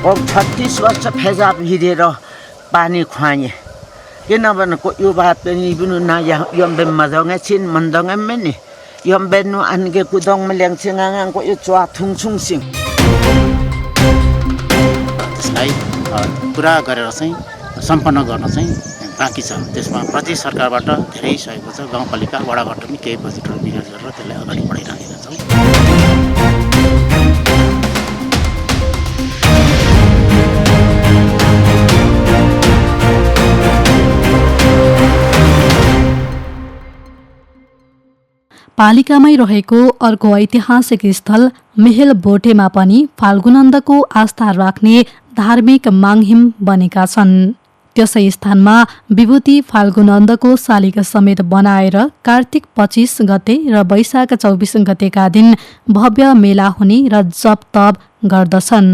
36 वर्ष फेजाब हिँडेर पानी खुवाएँ किनभने यो बात पनि इबनु ना यम्बे मदंगे छिन मन्दंगे मेनी यम्बे नु अनगे कुदङ मल्याङ छिङाङ को यो च्वा थुङछुङ सिङ त्यसलाई पुरा गरेर चाहिँ सम्पन्न गर्न चाहिँ बाँकी छ। त्यसमा प्रदेश सरकारबाट धेरै सहयोग छ, गाउँपालिका वडाबाट पनि केही बजेटहरू विनियोग गरेर त्यसलाई अगाडि बढाइरहेका छौँ। पालिकामै रहेको अर्को ऐतिहासिक स्थल मेहेलबोटेमा पनि फाल्गुनन्दको आस्था राख्ने धार्मिक माङहिम बनेका छन्। त्यसै स्थानमा विभूति फाल्गुनन्दको शालिका समेत बनाएर कार्तिक 25 गते र वैशाख 24 गतेका दिन भव्य मेला हुने र जप तप गर्दछन्।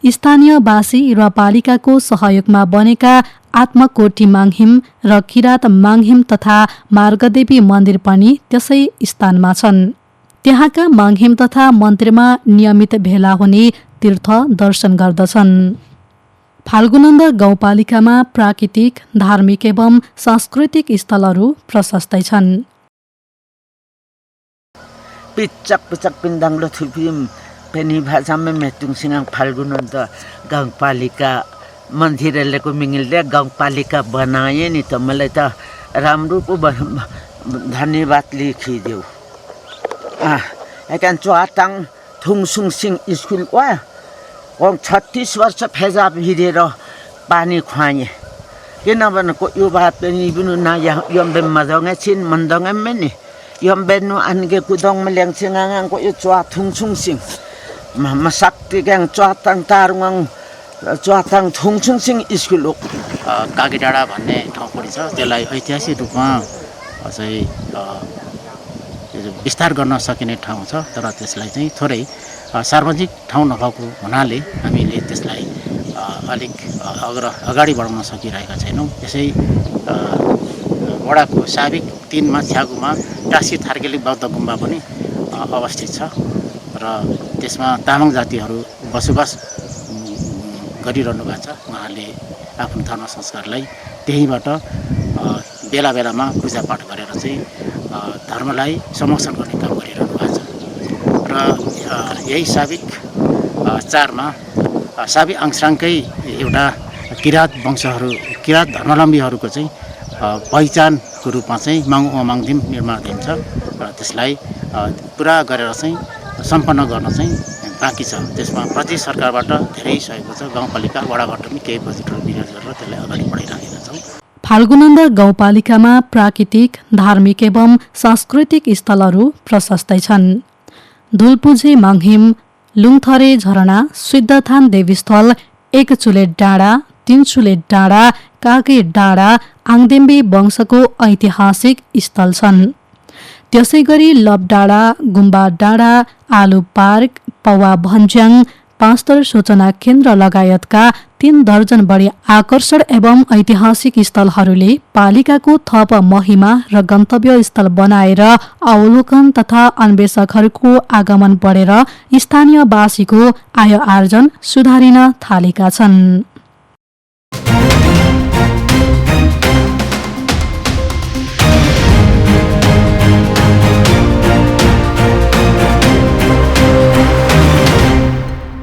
स्थानीयवासी र पालिकाको सहयोगमा बनेका आत्मकोटी माङहिम र किरात माङहिम तथा मार्गदेवी मन्दिर पनि त्यसै स्थानमा छन्। त्यहाँका माङहिम तथा मन्दिरमा नियमित भेला हुने तीर्थ दर्शन गर्दछन्। फाल्गुनन्द गाउँपालिकामा प्राकृतिक, धार्मिक एवं सांस्कृतिक स्थलहरू प्रशस्तै छन्। पिच्चक पिच्चक पिन्दाङ्लो थुपिम पेनी भाषामा मेतुङसिङ फाल्गुनन्द गाउँपालिका मन्दिरलेको मिङिलले गाउँपालिका बनाए नि त मलाई त राम्रो पो धन्यवाद लेखिदेऊ। एकान च्वाताङ थुङसुङ सिङ स्कुल वा 36 वर्ष फेजाब हिँडेर पानी खुवाएँ किनभने यो बात पनि इबनु ना यम्बे मदंगे छिन मन्दंगे मेनी यम्बे नु अनगे कुदङ मल्याङ छिङाङ को यो च्वा थुङछुङ सिङ मसाक्ति ग्याङ च्वाताङ तारुङ च्वाताङ थुङछुङ सिङ स्कुल हो। कागीडाँडा भन्ने ठाउँ पनि छ, त्यसलाई ऐतिहासिक रूपमा चाहिँ विस्तार गर्न सकिने ठाउँ छ, तर त्यसलाई चाहिँ थोरै सार्वजनिक ठाउँ नभएको हुनाले हामीले त्यसलाई अलिक अगाडि बढाउन सकिरहेका छैनौँ। त्यसै वडाको साबिक 3 मा छ्यागुमा टासी थार्केली बौद्ध गुम्बा पनि अवस्थित छ र त्यसमा तामाङ जातिहरू बसोबास गरिरहनु भएको छ। उहाँहरूले आफ्नो धर्म संस्कारलाई त्यहीबाट बेला बेलामा पूजापाठ गरेर चाहिँ धर्मलाई संरक्षण गर्ने काम गरिरहनु भएको छ र यही साबिक 4 मा साबिक आङसाङकै एउटा किरात वंशहरू किरात धर्मावलम्बीहरूको चाहिँ पहिचानको रूपमा चाहिँ माङदिम निर्माणदिम छ र त्यसलाई पुरा गरेर चाहिँ सम्पन्न गर्न चाहिँ बाँकी छ। त्यसमा प्रदेश सरकारबाट धेरै सहयोग छ, गाउँपालिका वडाबाट पनि केही बजेटहरू विनियोग गरेर त्यसलाई अगाडि बढाइरहेका छौँ। फाल्गुनन्द गाउँपालिकामा प्राकृतिक, धार्मिक एवं सांस्कृतिक स्थलहरू प्रशस्तै छन्। धुलपुझे माङहिम, लुङथरे झरना, सिद्धथान देवीस्थल, एकचुलेट डाँडा, 3 चुलेट डाँडा, कागे डाँडा आङदेम्बे वंशको ऐतिहासिक स्थल छन्। त्यसै गरी लप डाँडा, गुम्बा डाँडा, आलु पार्क, पौवा भन्ज्याङ, 5 थर सूचना केन्द्र लगायतका 3 दर्जन बढी आकर्षण एवं ऐतिहासिक स्थलहरूले पालिकाको थप महिमा र गन्तव्य स्थल बनाएर अवलोकन तथा अन्वेषकहरूको आगमन बढेर स्थानीयवासीको आय आर्जन सुधारिन थालेका छन्।